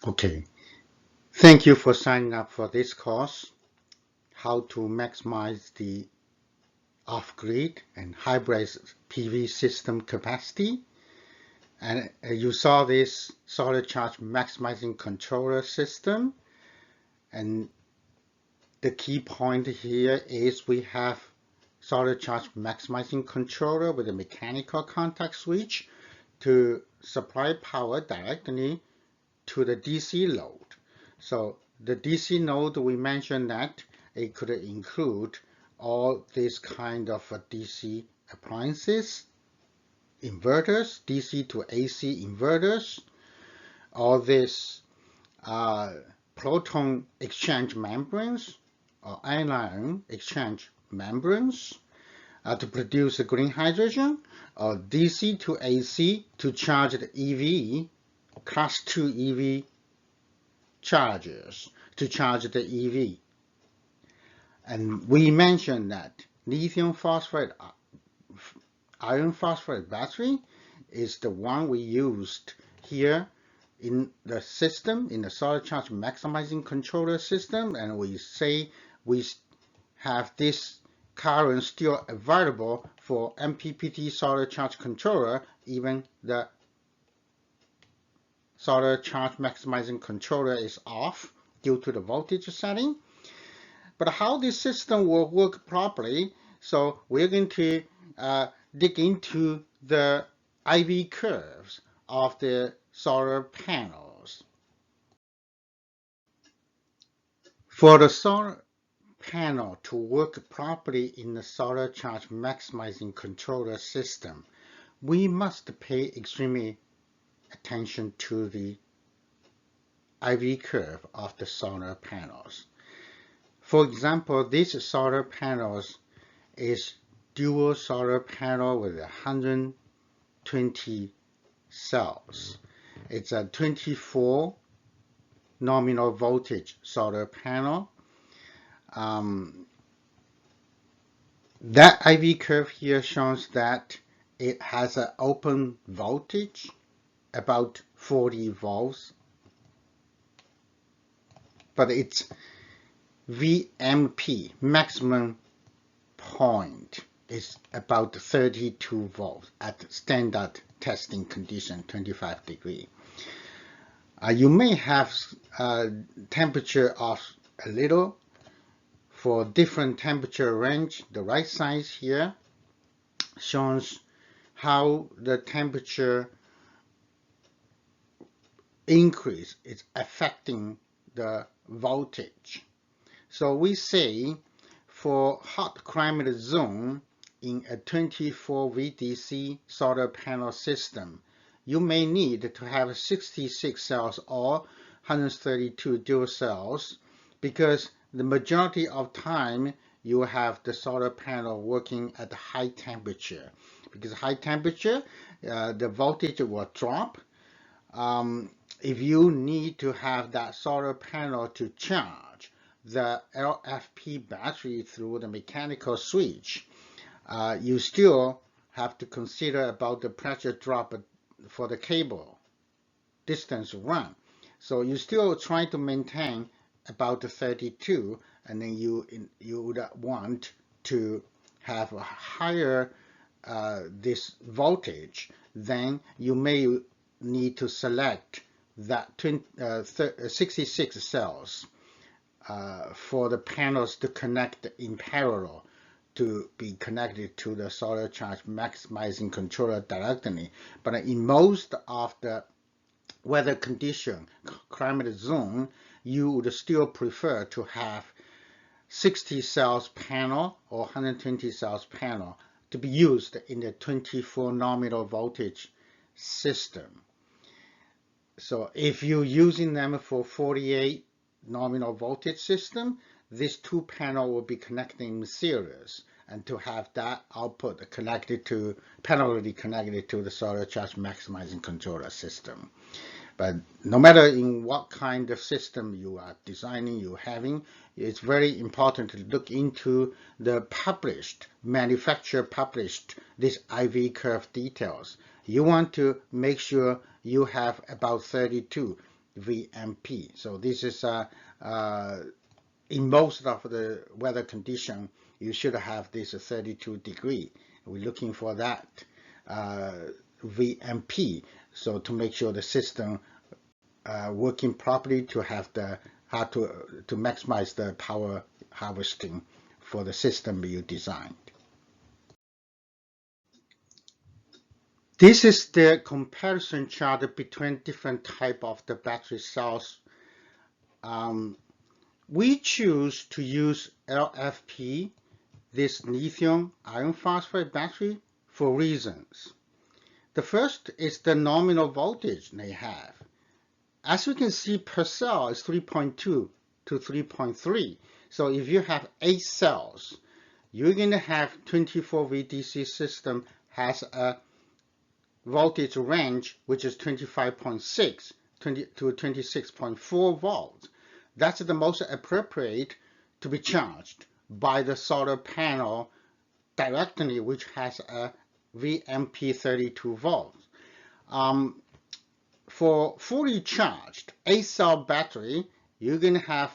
Okay, thank you for signing up for this course, how to maximize the off-grid and hybrid PV system capacity. And you saw this solar charge maximizing controller system. And the key point here is we have solar charge maximizing controller with a mechanical contact switch to supply power directly to the DC load. So the DC node, we mentioned that it could include all these kind of DC appliances, inverters, DC to AC inverters, all these proton exchange membranes or anion exchange membranes to produce green hydrogen, or DC to AC to charge the EV, class 2 EV chargers to charge the EV. And we mentioned that lithium phosphate, iron phosphate battery is the one we used here in the system, in the solar charge maximizing controller system, and we say we have this current still available for MPPT solar charge controller, even the solar charge maximizing controller is off due to the voltage setting. But how this system will work properly, so we're going to dig into the IV curves of the solar panels. For the solar panel to work properly in the solar charge maximizing controller system, we must pay extremely attention to the IV curve of the solar panels. For example, this solar panels is dual solar panel with 120 cells. It's a 24 nominal voltage solar panel. That IV curve here shows that it has an open voltage about 40 volts, but its VMP, maximum point, is about 32 volts at standard testing condition, 25 degrees. You may have temperature of a little for different temperature range. The right side here shows how the temperature increase is affecting the voltage. So we say for hot climate zone in a 24 VDC solar panel system, you may need to have 66 cells or 132 dual cells, because the majority of time you have the solar panel working at high temperature. Because high temperature, the voltage will drop. If you need to have that solar panel to charge the LFP battery through the mechanical switch, you still have to consider about the pressure drop for the cable distance run. So you still try to maintain about 32, and then you would want to have a higher this voltage. Then you may need to select that 66 cells for the panels to connect in parallel to be connected to the solar charge maximizing controller directly. But in most of the weather condition, climate zone, you would still prefer to have 60 cells panel or 120 cells panel to be used in the 24 nominal voltage system. So if you're using them for 48 nominal voltage system, these two panels will be connecting in series, and to have that output connected to, parallelly connected to the solar charge maximizing controller system. But no matter in what kind of system you are designing, you're having, it's very important to look into the published, manufacturer published, this IV curve details. You want to make sure you have about 32. VMP. So this is in most of the weather condition, you should have this 32 degree. We're looking for that VMP, so to make sure the system working properly, to have the how to maximize the power harvesting for the system you designed. This is the comparison chart between different type of the battery cells. We choose to use LFP, this lithium iron phosphate battery, for reasons. The first is the nominal voltage they have. As you can see, per cell is 3.2 to 3.3. So if you have 8 cells, you're going to have 24 VDC system has a voltage range which is 25.6 to 26.4 volts. That's the most appropriate to be charged by the solar panel directly, which has a VMP 32 volts. For fully charged 8-cell battery, you're going to have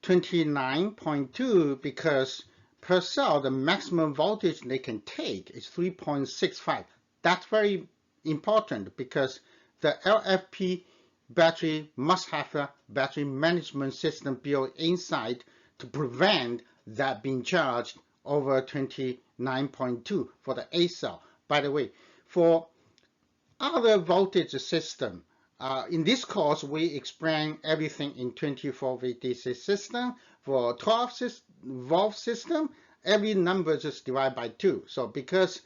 29.2 because per cell the maximum voltage they can take is 3.65. That's very important because the LFP battery must have a battery management system built inside to prevent that being charged over 29.2 for the 8-cell. By the way, for other voltage system, in this course we explain everything in 24 VDC system. For 12-volt system, every number is just divided by 2. So because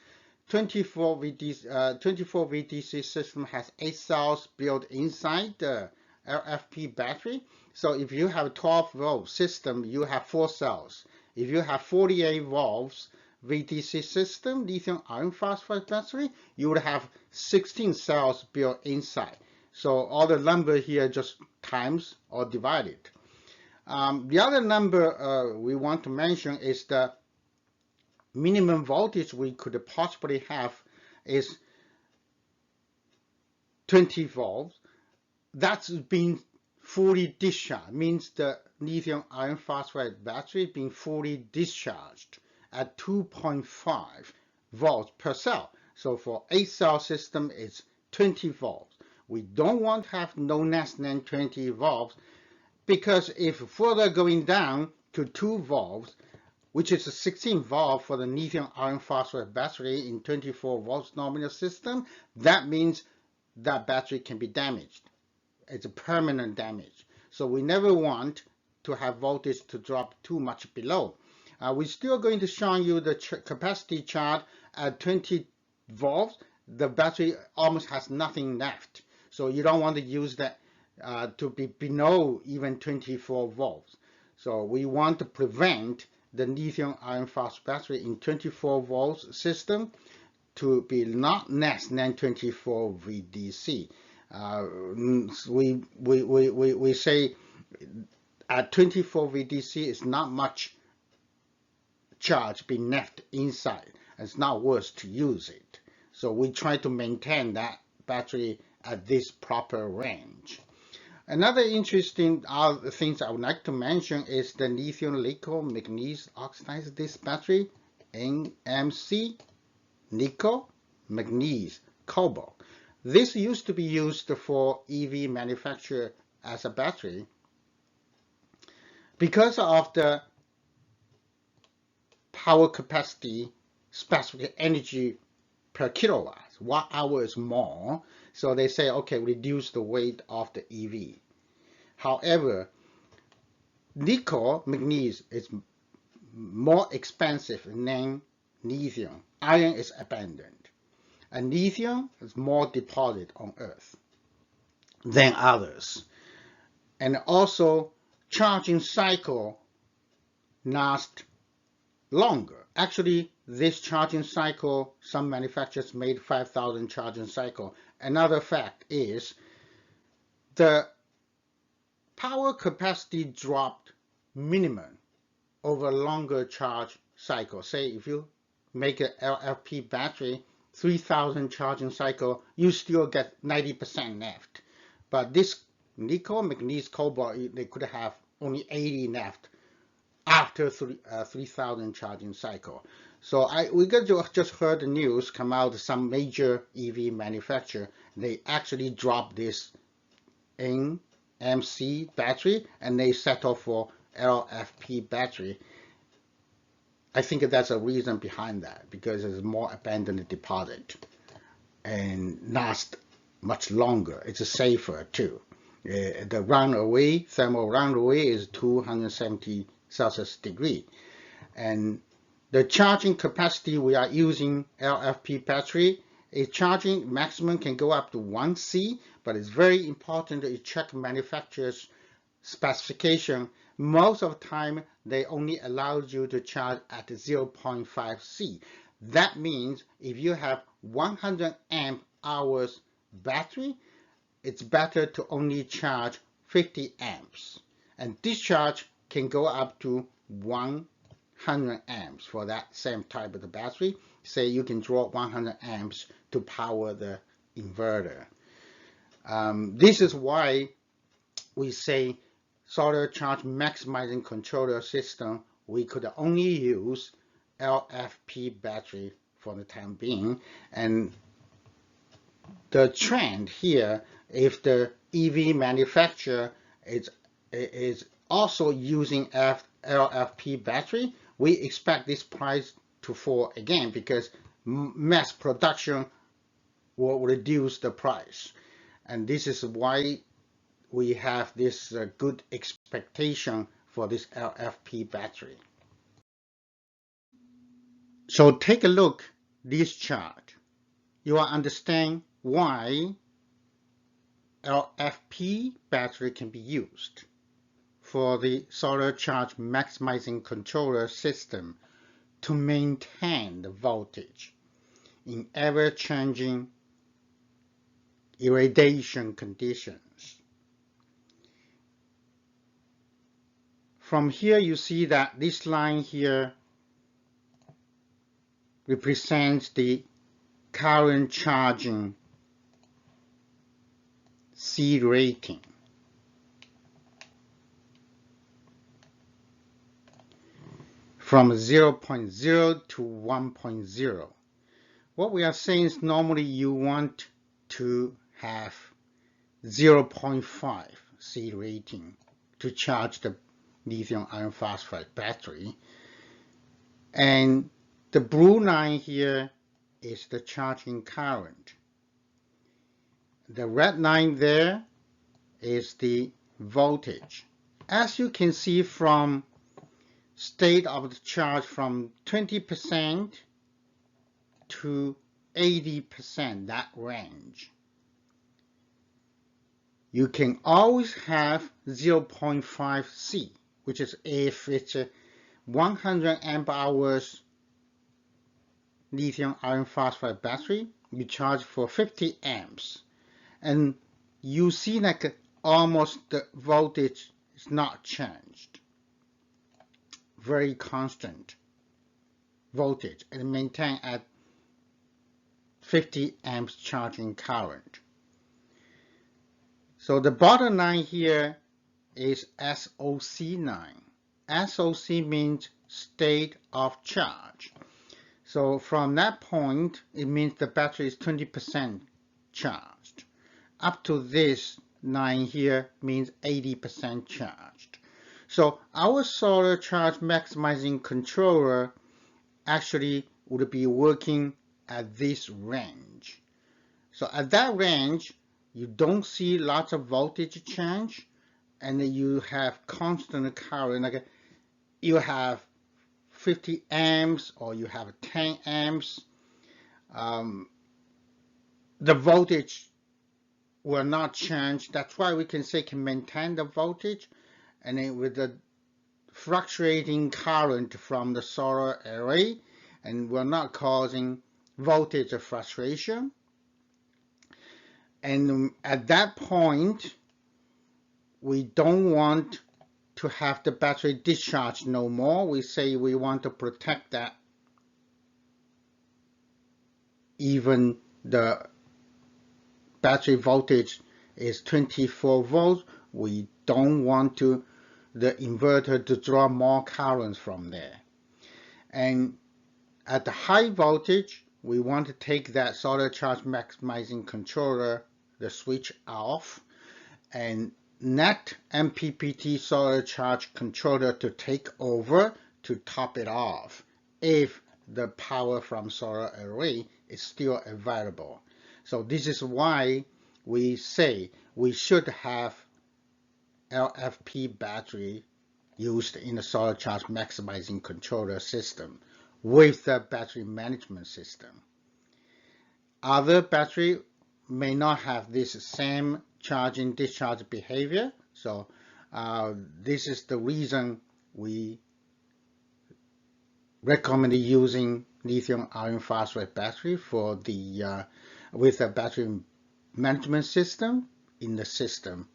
24 VDC system has 8 cells built inside the LFP battery. So if you have a 12-volt system, you have 4 cells. If you have 48 volts VDC system, lithium iron phosphate battery, you would have 16 cells built inside. So all the number here just times or divided. The other number we want to mention is the minimum voltage we could possibly have is 20 volts. That's being fully discharged, means the lithium iron phosphate battery being fully discharged at 2.5 volts per cell. So for 8-cell system, it's 20 volts. We don't want to have no less than 20 volts because if further going down to 2 volts, which is a 16 volt for the lithium iron phosphate battery in 24 volts nominal system, that means that battery can be damaged. It's a permanent damage. So we never want to have voltage to drop too much below. We're still going to show you the capacity chart at 20 volts. The battery almost has nothing left. So you don't want to use that to be below even 24 volts. So we want to prevent the lithium iron phosphate battery in 24 volts system to be not less than 24 VDC. We say at 24 VDC is not much charge being left inside. It's not worth to use it. So we try to maintain that battery at this proper range. Another interesting things I would like to mention is the lithium nickel manganese oxide this battery, NMC, nickel, manganese, cobalt. This used to be used for EV manufacture as a battery. Because of the power capacity, specific energy per kilowatt, watt-hour is more. So they say, okay, reduce the weight of the EV. However, nickel manganese is more expensive than lithium. Iron is abundant. And lithium is more deposit on Earth than others. And also, charging cycle lasts longer. Actually, this charging cycle, some manufacturers made 5,000 charging cycle. Another fact is the power capacity dropped minimum over a longer charge cycle. Say if you make an LFP battery 3,000 charging cycle, you still get 90% left. But this nickel, manganese, cobalt, they could have only 80 left after 3,000 charging cycle. So we just heard the news come out, some major EV manufacturer, they actually dropped this NMC battery and they settle for LFP battery. I think that's a reason behind that, because it's more abundant deposit and last much longer. It's safer too. The runaway, thermal runaway is 270 Celsius degree. And the charging capacity we are using LFP battery, a charging maximum can go up to 1 C, but it's very important that you check manufacturer's specification. Most of the time, they only allow you to charge at 0.5 C. That means if you have 100 amp hours battery, it's better to only charge 50 amps. And discharge can go up to 100 amps for that same type of the battery. Say you can draw 100 amps to power the inverter. This is why we say solar charge maximizing controller system, we could only use LFP battery for the time being. And the trend here, if the EV manufacturer is also using LFP battery, we expect this price to fall again, because mass production will reduce the price. And this is why we have this good expectation for this LFP battery. So take a look at this chart. You will understand why LFP battery can be used for the solar charge maximizing controller system to maintain the voltage in ever-changing irradiation conditions. From here you see that this line here represents the current charging C rating. From 0.0 to 1.0. What we are saying is normally you want to have 0.5 C rating to charge the lithium iron phosphide battery. And the blue line here is the charging current. The red line there is the voltage. As you can see from state of the charge from 20% to 80%, that range, you can always have 0.5 C, which is if it's a 100 amp hours lithium iron phosphide battery, you charge for 50 amps. And you see like almost the voltage is not changed. Very constant voltage and maintain at 50 amps charging current. So the bottom line here is SOC line. SOC means state of charge. So from that point, it means the battery is 20% charged. Up to this line here means 80% charged. So our solar charge maximizing controller actually would be working at this range. So at that range, you don't see lots of voltage change, and you have constant current. Like you have 50 amps or you have 10 amps. The voltage will not change. That's why we can say can maintain the voltage, and then with the fluctuating current from the solar array, and we're not causing voltage fluctuation. And at that point, we don't want to have the battery discharge no more. We say we want to protect that even the battery voltage is 24 volts. We don't want the inverter to draw more current from there. And at the high voltage, we want to take that solar charge maximizing controller, the switch off, and net MPPT solar charge controller to take over to top it off if the power from solar array is still available. So this is why we say we should have LFP battery used in the solar charge maximizing controller system with the battery management system. Other battery may not have this same charging discharge behavior, so this is the reason we recommend using lithium iron phosphate battery for the with a battery management system in the system.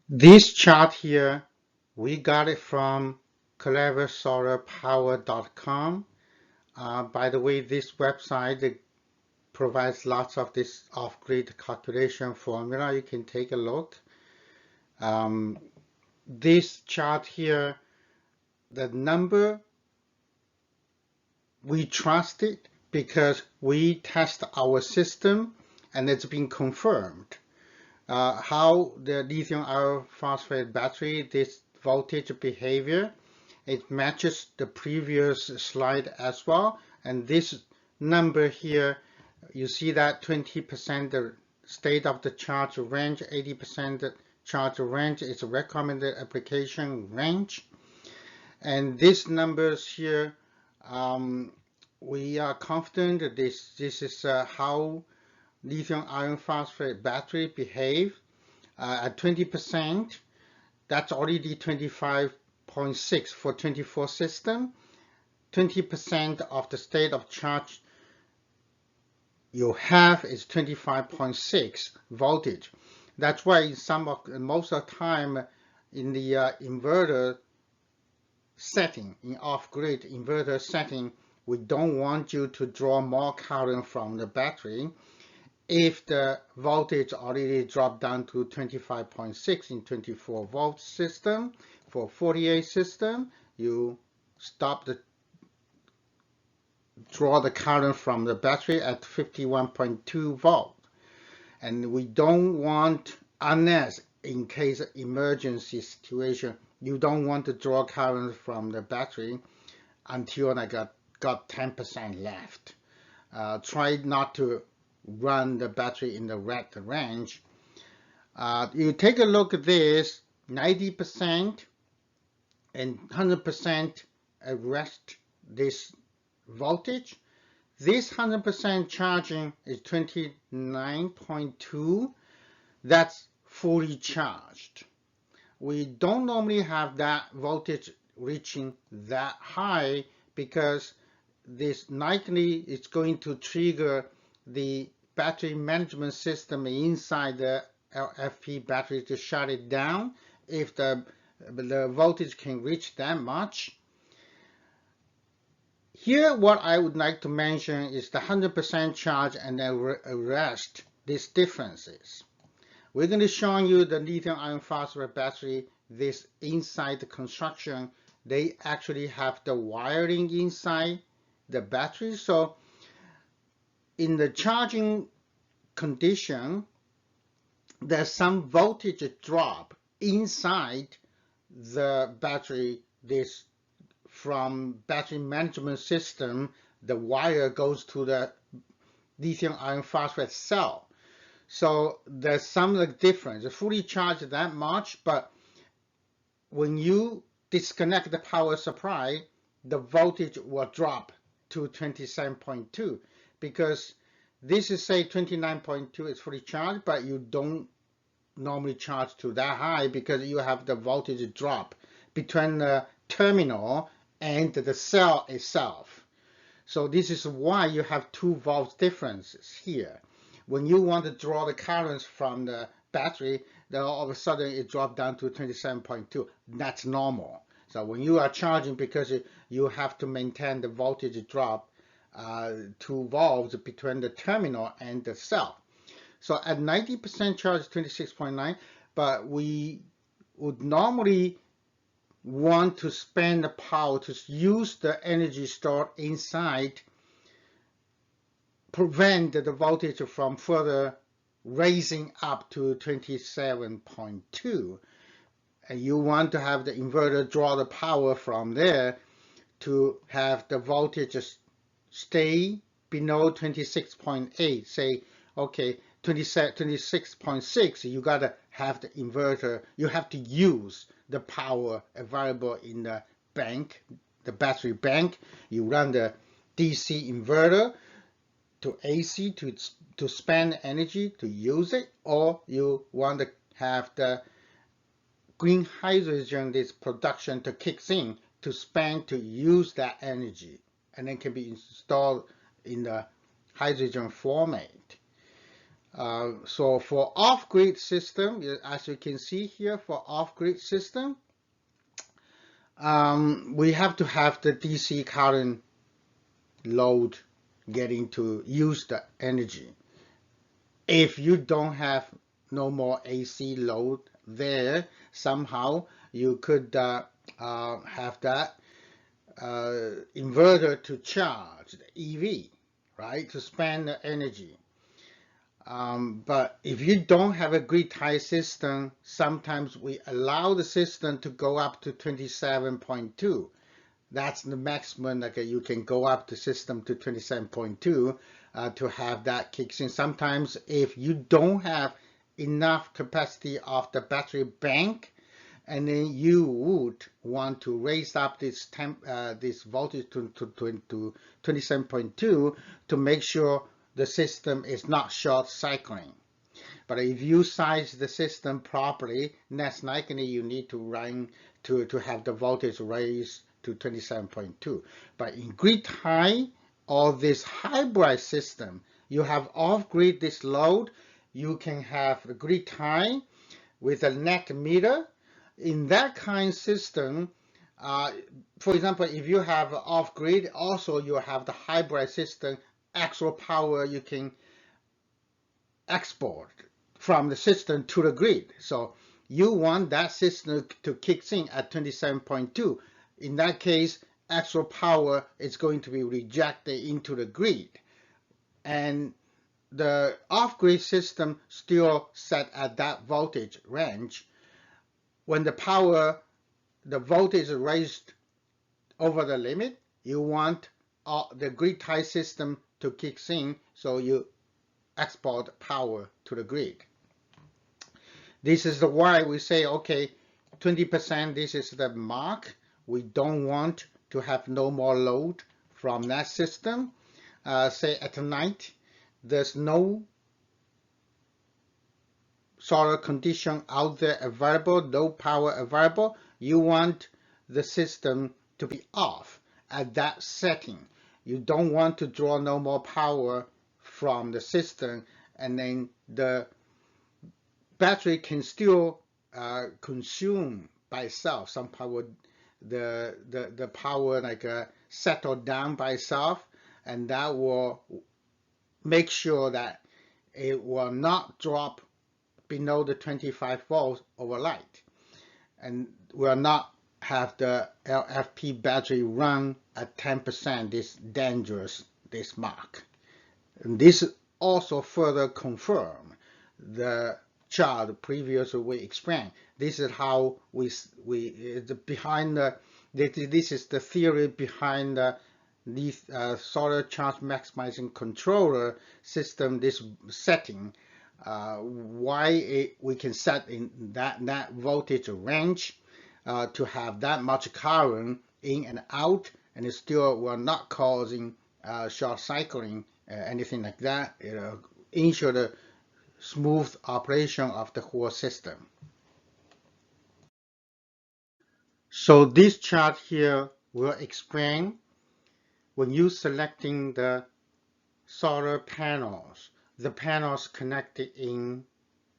This chart here, we got it from cleversolarpower.com. By the way, this website provides lots of this off-grid calculation formula. You can take a look. This chart here, the number, we trust it because we test our system and it's been confirmed. How the lithium iron phosphate battery, this voltage behavior, it matches the previous slide as well. And this number here, you see that 20% the state of the charge range, 80% the charge range is a recommended application range. And these numbers here, we are confident that this is how lithium iron phosphate battery behave. At 20%, that's already 25.6 for 24 system. 20% of the state of charge you have is 25.6 voltage. That's why most of the time in the inverter setting, in off-grid inverter setting, we don't want you to draw more current from the battery. If the voltage already dropped down to 25.6 in 24 volt system, for 48 system, you stop the draw the current from the battery at 51.2 volt. And we don't want, unless in case of emergency situation, you don't want to draw current from the battery until I got 10% left. Try not to run the battery in the red range. You take a look at this, 90% and 100% arrest this voltage. This 100% charging is 29.2. That's fully charged. We don't normally have that voltage reaching that high because this likely is going to trigger the battery management system inside the LFP battery to shut it down if the voltage can reach that much. Here, what I would like to mention is the 100% charge and then arrest these differences. We're going to show you the lithium iron phosphate battery, this inside the construction. They actually have the wiring inside the battery. So in the charging condition, there's some voltage drop inside the battery. This from battery management system, the wire goes to the lithium iron phosphate cell. So there's some difference. It's fully charged that much, but when you disconnect the power supply, the voltage will drop to 27.2 because this is say 29.2 is fully charged, but you don't normally charge to that high because you have the voltage drop between the terminal and the cell itself. So this is why you have 2 volts differences here. When you want to draw the currents from the battery, then all of a sudden it dropped down to 27.2. That's normal. So when you are charging, because you have to maintain the voltage drop, 2 volts between the terminal and the cell. So at 90% charge, 26.9, but we would normally want to spend the power to use the energy stored inside, prevent the voltage from further raising up to 27.2. And you want to have the inverter draw the power from there to have the voltage stay below 26.8. Say, okay, 26.6, you gotta have the inverter, you have to use the power available in the bank, the battery bank. You run the DC inverter to AC to spend energy to use it, or you want to have the green hydrogen, this production to kick in to spend to use that energy, and then can be installed in the hydrogen format. So for off-grid system, as you can see here, for off-grid system, we have to have the DC current load getting to use the energy. If you don't have no more AC load there, somehow you could have that inverter to charge the EV, right, to spend the energy. But if you don't have a grid-tied system, sometimes we allow the system to go up to 27.2. That's the maximum that you can go up the system to 27.2 to have that kicks in. Sometimes if you don't have enough capacity of the battery bank, and then you would want to raise up this voltage to 27.2 to make sure the system is not short cycling. But if you size the system properly, that's likely you need to run to have the voltage raised to 27.2. But in grid tie or this hybrid system, you have off-grid this load, you can have the grid tie with a net meter. In that kind of system, for example, if you have off-grid, also you have the hybrid system, actual power you can export from the system to the grid. So you want that system to kick in at 27.2. In that case, actual power is going to be rejected into the grid. And the off-grid system still set at that voltage range. When the voltage is raised over the limit, you want the grid-tied system to kick in, so you export power to the grid. This is why we say, okay, 20%, this is the mark. We don't want to have no more load from that system. Say at night, there's no solar condition out there available, no power available. You want the system to be off at that setting. You don't want to draw no more power from the system, and then the battery can still consume by itself some power. The power like settle down by itself, and that will make sure that it will not drop below the 25 volts overnight, and will not have the LFP battery run at 10%, this dangerous, this mark. And this also further confirm the chart previously we explained. This is how this is the theory behind this solar charge maximizing controller system, this setting. Why we can set in that voltage range to have that much current in and out, and it still will not causing short cycling, anything like that. Ensure the smooth operation of the whole system. So this chart here will explain when you selecting the solar panels, the panels connected in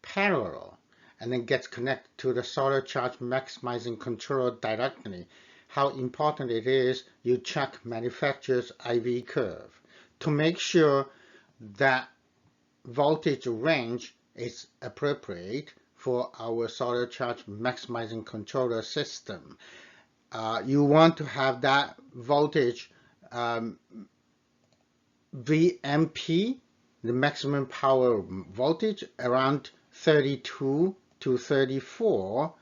parallel, and then gets connected to the solar charge maximizing controller directly. How important it is, you check manufacturer's IV curve. to make sure that voltage range is appropriate for our solar charge maximizing controller system. You want to have that voltage VMP, the maximum power voltage, around 32 to 34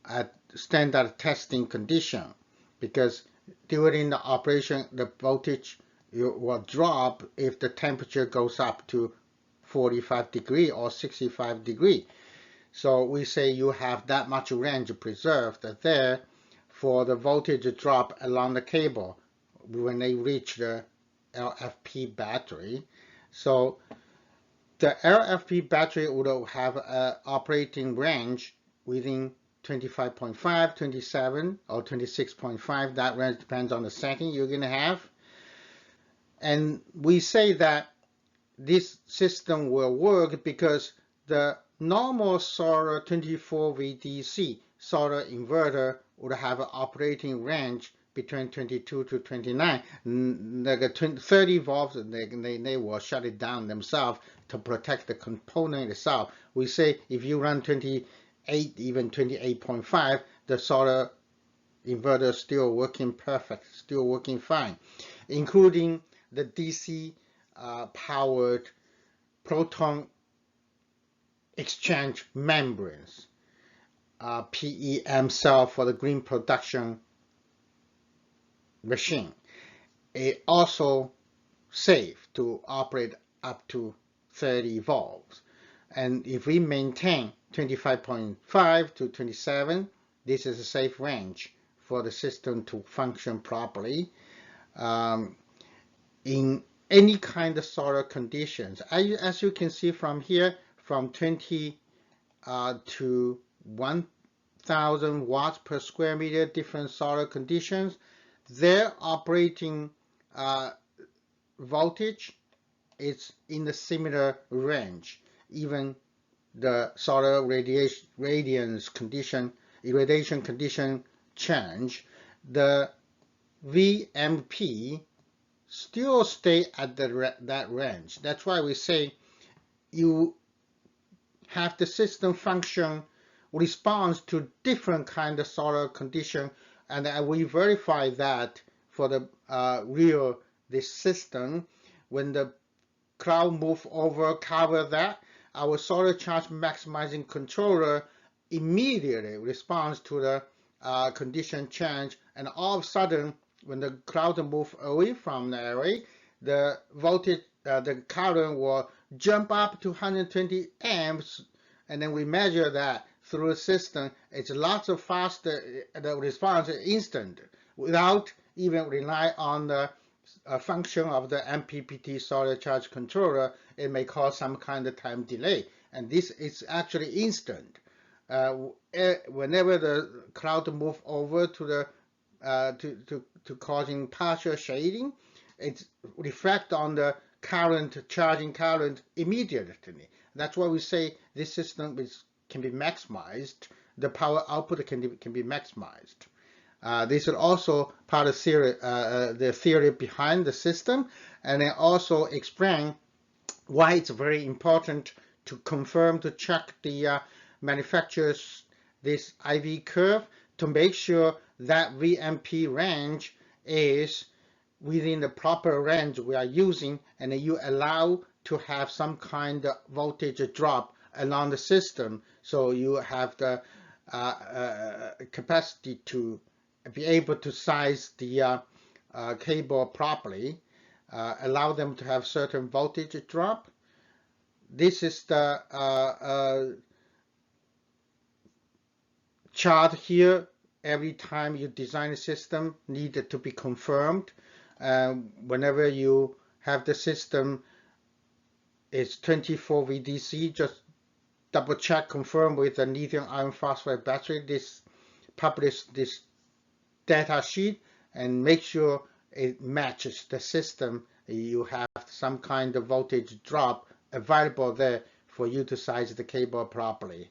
at standard testing condition, because during the operation the voltage will drop if the temperature goes up to 45 degree or 65 degree. So we say you have that much range preserved there for the voltage drop along the cable when they reach the LFP battery. So the LFP battery would have an operating range within 25.5, 27, or 26.5. That range depends on the setting you're going to have. And we say that this system will work because the normal solar 24 VDC solar inverter would have an operating range between 22 to 29. Like 30 volts, they will shut it down themselves to protect the component itself. We say if you run 28, even 28.5, the solar inverter is still working perfect, still working fine, including the DC powered proton exchange membranes, PEM cell for the green production machine. It also safe to operate up to 30 volts. And if we maintain 25.5 to 27, this is a safe range for the system to function properly. In any kind of solar conditions, as you can see from here, from 20 to 1000 watts per square meter, different solar conditions, their operating voltage is in the similar range. Even the solar irradiation condition change, the VMP still stay at that range. That's why we say you have the system function responds to different kind of solar condition, and we verify that for the this system. When the cloud move over, cover that, our solar charge maximizing controller immediately responds to the condition change, and all of a sudden, when the cloud move away from the array, the voltage, the current will jump up to 120 amps, and then we measure that through the system. It's lots of faster, the response is instant, without even rely on the function of the MPPT solar charge controller. It may cause some kind of time delay, and this is actually instant. Whenever the cloud move over to the to causing partial shading, it reflects on the current, charging current immediately. That's why we say this system can be maximized. The power output can be maximized. This is also part of the theory behind the system, and it also explain why it's very important to confirm, to check the manufacturer's this IV curve to make sure that VMP range is within the proper range we are using, and you allow to have some kind of voltage drop along the system, so you have the capacity to be able to size the cable properly, allow them to have certain voltage drop. This is the chart here. Every time you design a system, needed to be confirmed. Whenever you have the system, it's 24 VDC, just double check, confirm with the lithium iron phosphide battery. Publish this data sheet and make sure it matches the system. You have some kind of voltage drop available there for you to size the cable properly.